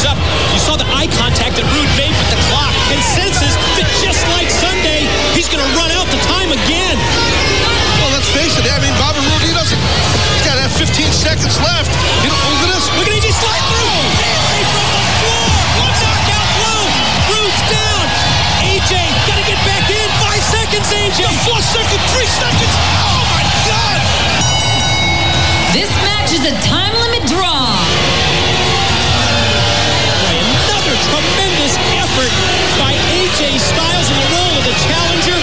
up. You saw the eye contact that Rude made with the clock and senses that just like Sunday, he's going to run out the time again. Well, let's face it. I mean, Bobby Roode, he's got to have 15 seconds left. Look at this. Look at AJ slide through. Henry from the floor. One knockout blow. Rude's down. AJ got to get back in. 5 seconds, AJ. 4 seconds. 3 seconds. Oh, my God. This match is a time limit draw. Another tremendous effort by AJ Styles in the role of the challenger.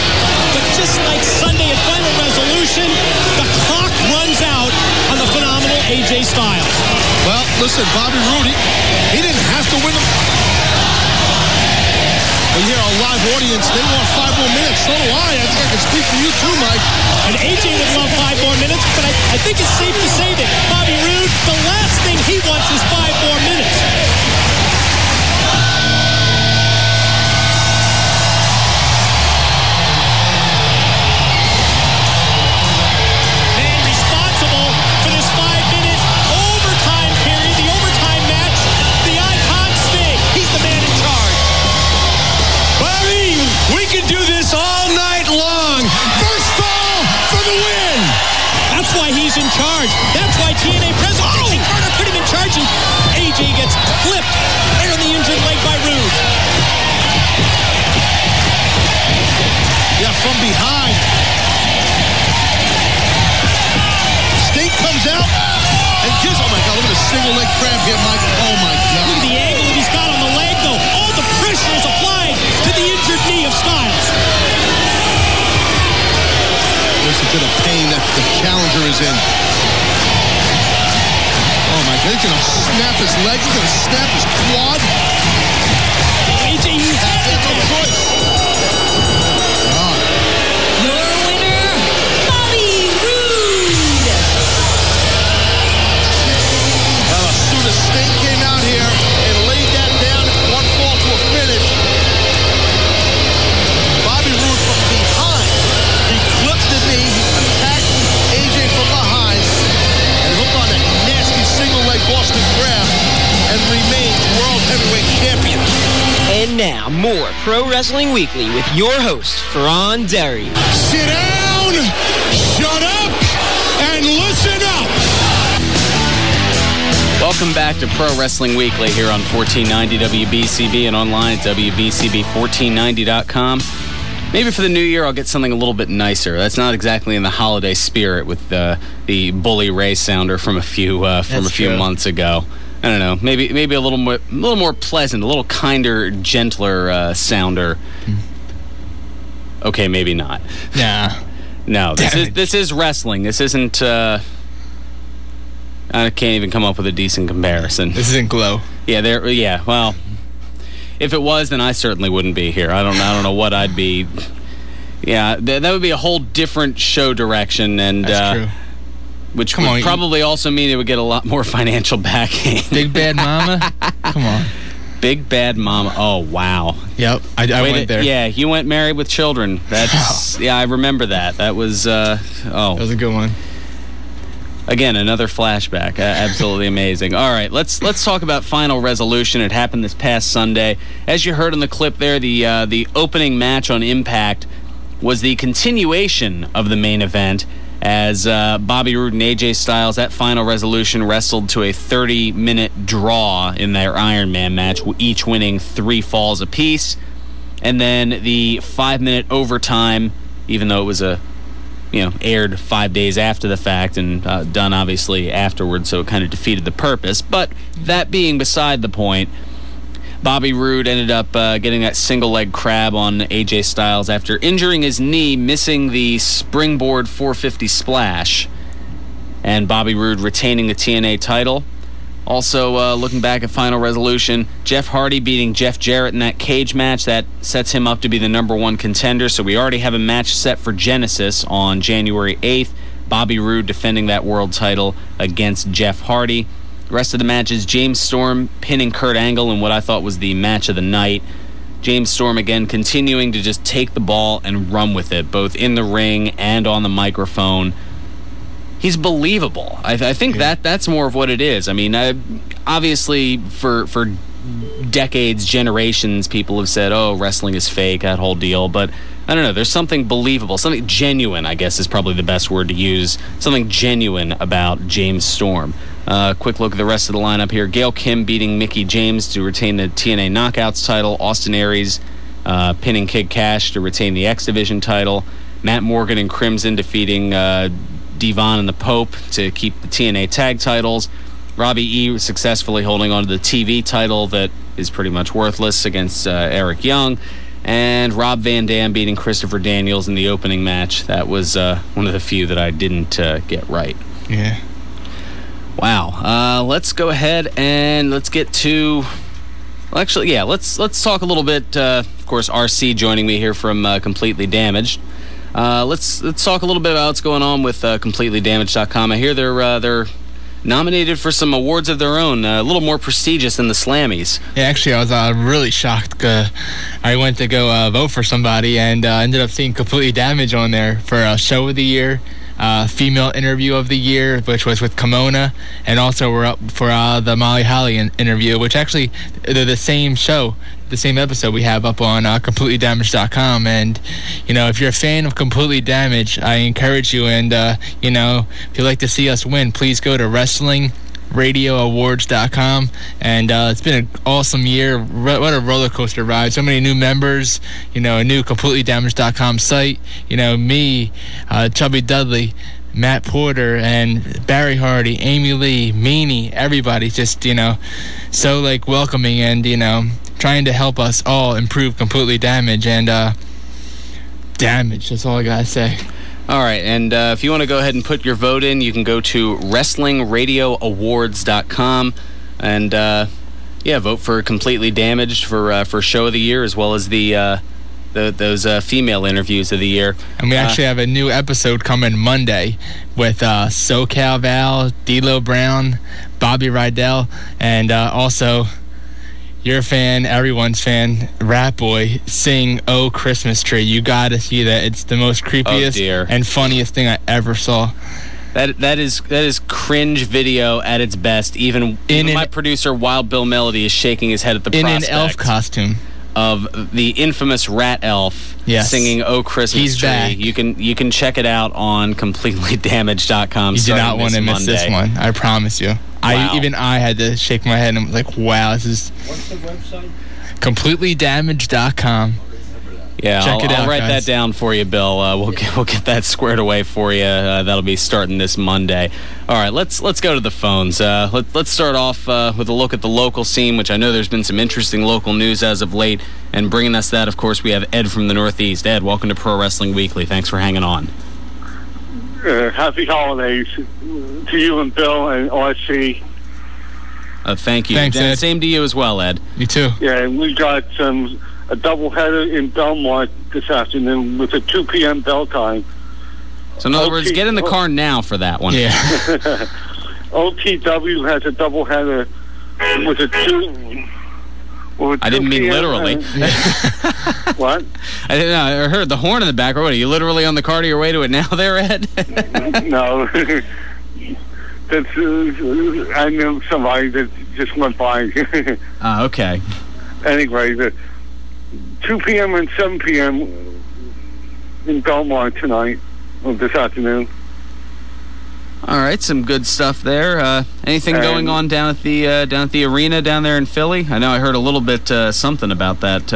But just like Sunday at Final Resolution, the clock runs out on the phenomenal AJ Styles. Well, listen, Bobby Roode, he didn't have to win them. But here, our live audience, they want 5 more minutes. So do I. I think I can speak for you too, Mike. And AJ would love 5 more minutes, but I think it's safe to say that Bobby Roode, the last thing he wants is 5 more minutes. Man responsible for this 5-minute overtime period, the overtime match, the Icon Sting. He's the man in charge. Bobby, we can do this all night long. First fall for the win. That's why he's in charge. That's why TNA President Dixie Carter put him in charge, and AJ gets clipped there on the injured leg by Rude. Yeah, from behind. Sting comes out and gives, oh my God, look at the single leg crab here, Mike. Oh my God. Look at the angle that he's got on the leg, though. All the pressure is applied to the injured knee of Styles. Listen to the pain that the challenger is in. Oh my God, he's going to snap his leg. He's going to snap his quad. AJ, you have no choice. Your winner, Bobby Roode. Well, as soon as Sting came out here and laid that down, one fall to a finish, Bobby Roode from behind, he clipped the knee, attacked AJ from behind, and hooked on that nasty single leg Boston Crab, and remains World Heavyweight Champion. And now, more Pro Wrestling Weekly with your host, Fearon. Sit down, shut up, and listen up. Welcome back to Pro Wrestling Weekly here on 1490 WBCB and online at WBCB1490.com. Maybe for the new year, I'll get something a little bit nicer. That's not exactly in the holiday spirit with the Bully Ray sounder from a few months ago. I don't know. Maybe a little more pleasant, a little kinder, gentler sounder. Okay, maybe not. Nah. No, this is wrestling. This isn't. I can't even come up with a decent comparison. This isn't Glow. Yeah. Well, if it was, then I certainly wouldn't be here. I don't know what I'd be. Yeah, that would be a whole different show direction, and that's true. Which would probably also mean it would get a lot more financial backing. Big Bad Mama? Come on. Big Bad Mama. Oh, wow. Yep, I went there. Yeah, you went Married with Children. That's yeah, I remember that. That was That was a good one. Again, another flashback. Absolutely amazing. All right, let's talk about Final Resolution. It happened this past Sunday. As you heard in the clip there, the opening match on Impact was the continuation of the main event, as Bobby Roode and AJ Styles at Final Resolution wrestled to a 30-minute draw in their Iron Man match, each winning 3 falls apiece. And then the 5-minute overtime, even though it was aired 5 days after the fact and done obviously afterwards, so it kind of defeated the purpose. But that being beside the point, Bobby Roode ended up getting that single leg crab on AJ Styles after injuring his knee, missing the springboard 450 splash, and Bobby Roode retaining the TNA title. Also, looking back at Final Resolution, Jeff Hardy beating Jeff Jarrett in that cage match. That sets him up to be the #1 contender. So we already have a match set for Genesis on January 8th. Bobby Roode defending that world title against Jeff Hardy. The rest of the matches, James Storm pinning Kurt Angle in what I thought was the match of the night. James Storm, again, continuing to just take the ball and run with it, both in the ring and on the microphone. He's believable. I think that's more of what it is. I mean, obviously, for decades, generations, people have said, oh, wrestling is fake, that whole deal. But I don't know, there's something believable, something genuine, I guess is probably the best word to use, something genuine about James Storm. Quick look at the rest of the lineup here. Gail Kim beating Mickie James to retain the TNA Knockouts title. Austin Aries pinning Kid Cash to retain the X Division title. Matt Morgan and Crimson defeating Devon and the Pope to keep the TNA tag titles. Robbie E successfully holding on to the TV title that is pretty much worthless against Eric Young. And Rob Van Dam beating Christopher Daniels in the opening match. That was one of the few that I didn't get right. Yeah. Wow. Let's go ahead and let's get to... Well, actually, yeah, let's talk a little bit. Of course, RC joining me here from Completely Damaged. Let's talk a little bit about what's going on with CompletelyDamaged.com. I hear they're nominated for some awards of their own, a little more prestigious than the Slammys. Yeah, actually, I was really shocked. I went to go vote for somebody and ended up seeing Completely Damaged on there for Show of the Year, Female Interview of the Year, which was with Kimona, and also we're up for the Molly Holly interview, which actually they're the same show, the same episode we have up on CompletelyDamaged.com. And if you're a fan of Completely Damaged, I encourage you, and if you'd like to see us win, please go to WrestlingRadioAwards.com. And it's been an awesome year. What a roller coaster ride. So many new members, a new CompletelyDamaged.com site. Me, Chubby Dudley, Matt Porter, and Barry Hardy, Amy Lee, Meanie, everybody just, so welcoming and, trying to help us all improve Completely Damaged and damage. That's all I gotta say. All right, and if you want to go ahead and put your vote in, you can go to WrestlingRadioAwards.com and vote for Completely Damaged for Show of the Year, as well as those female interviews of the year. And we actually have a new episode coming Monday with SoCal Val, D'Lo Brown, Bobby Rydell, and also your fan, everyone's fan, Rat Boy, sing "Oh Christmas Tree." You gotta see that. It's the most creepiest and funniest thing I ever saw. That is cringe video at its best. Even my producer, Wild Bill Melody, is shaking his head at the prospect. In an elf costume. Of the infamous rat elf singing "Oh Christmas He's Tree." Back. You can check it out on CompletelyDamaged.com. You do not want to miss this one. I promise you. Wow. I had to shake my head and I'm like, wow, this is... What's the website? CompletelyDamaged.com. Yeah, Check it out, I'll write guys. that down for you, Bill. We'll get that squared away for you. That'll be starting this Monday. All right, let's go to the phones. Let's start off with a look at the local scene, which I know there's been some interesting local news as of late. And bringing us that, of course, we have Ed from the Northeast. Ed, welcome to Pro Wrestling Weekly. Thanks for hanging on. Happy holidays to you and Bill and RC. Thank you. Thanks, Ed. Same to you as well, Ed. You too. Yeah, and we got a doubleheader in Belmont this afternoon with a 2 p.m. bell time. So in other words, get in the car now for that one. Yeah. OTW has a doubleheader with a 2. I didn't mean literally. What? I didn't know. I heard the horn in the background. What, are you literally on the car to your way to it now there, Ed? No. That's, I knew somebody that just went by. Okay. Anyway, the 2 p.m. and 7 p.m. in Belmont tonight, or this afternoon. All right, some good stuff there. Anything going on down at the arena down there in Philly? I know I heard a little bit something about that.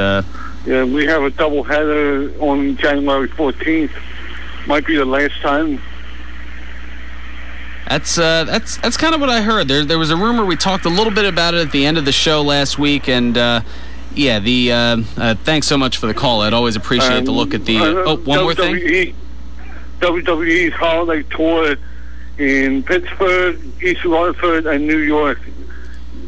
Yeah, we have a doubleheader on January 14th. Might be the last time. That's kind of what I heard. There was a rumor. We talked a little bit about it at the end of the show last week, and thanks so much for the call. I'd always appreciate the look at the. One more thing. WWE's holiday tour in Pittsburgh, East Rutherford, and New York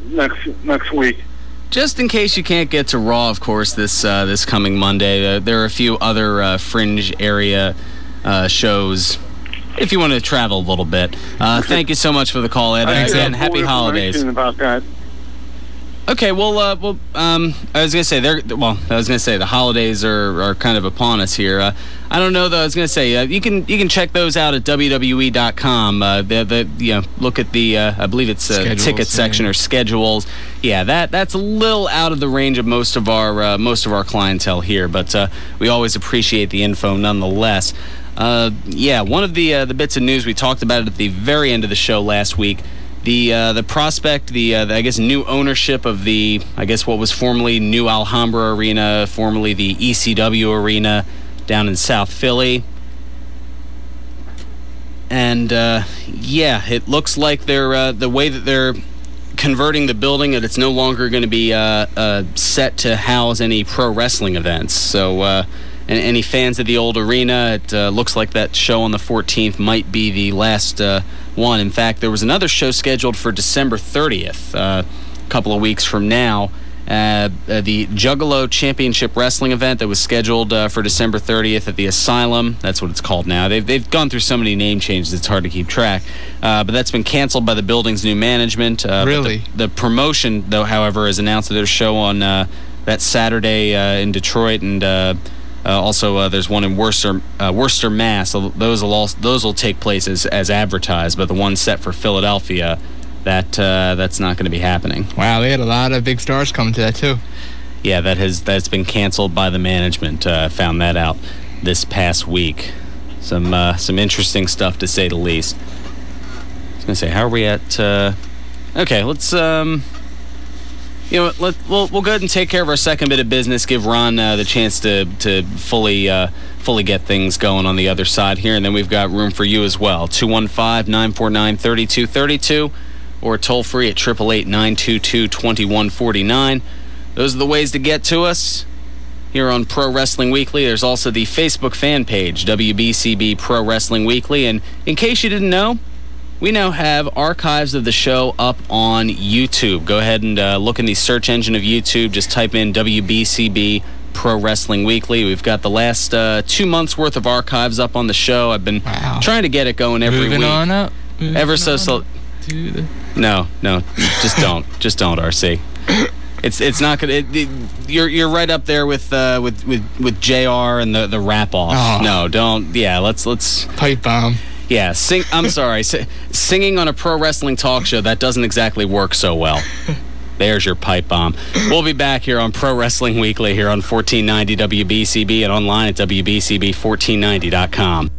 next week. Just in case you can't get to Raw, of course, this coming Monday, there are a few other fringe area shows. If you want to travel a little bit. Thank you so much for the call, Ed. And again, happy holidays. About that. Okay, well, I was gonna say the holidays are kind of upon us here. I don't know though. I was gonna say you can check those out at WWE.com. Look at the I believe it's ticket section or schedules. Yeah, that's a little out of the range of most of our clientele here, but we always appreciate the info nonetheless. One of the bits of news we talked about it at the very end of the show last week. The prospect, I guess new ownership of what was formerly New Alhambra Arena, formerly the ECW Arena down in South Philly. And it looks like they're the way that they're converting the building, that it's no longer going to be set to house any pro wrestling events. So and any fans of the old arena, it looks like that show on the 14th might be the last one. In fact, there was another show scheduled for December 30th, a couple of weeks from now. The Juggalo Championship Wrestling event that was scheduled for December 30th at the Asylum. That's what it's called now. They've gone through so many name changes, it's hard to keep track. But that's been canceled by the building's new management. Really? The promotion, though, however, has announced that there's a show on that Saturday in Detroit, and also there's one in Worcester, Mass. So those will take place as advertised, but the one set for Philadelphia, that's not going to be happening. Wow, they had a lot of big stars coming to that too. Yeah, that's been canceled by the management. Found that out this past week. Some interesting stuff, to say the least. I was going to say, how are we at? Okay, let's. We'll go ahead and take care of our second bit of business. Give Ron the chance to fully get things going on the other side here, and then we've got room for you as well. 215-949-3232, or toll free at 888-922-2149. Those are the ways to get to us here on Pro Wrestling Weekly. There's also the Facebook fan page, WBCB Pro Wrestling Weekly, and in case you didn't know, we now have archives of the show up on YouTube. Go ahead and look in the search engine of YouTube. Just type in WBCB Pro Wrestling Weekly. We've got the last 2 months' worth of archives up on the show. I've been trying to get it going every week. Moving on up. No, just don't. Just don't, RC. It's not gonna. You're right up there with JR and the rap off. Oh. No, don't. Yeah, let's pipe bomb. Yeah, I'm sorry. Singing on a pro wrestling talk show, that doesn't exactly work so well. There's your pipe bomb. We'll be back here on Pro Wrestling Weekly here on 1490 WBCB and online at WBCB1490.com.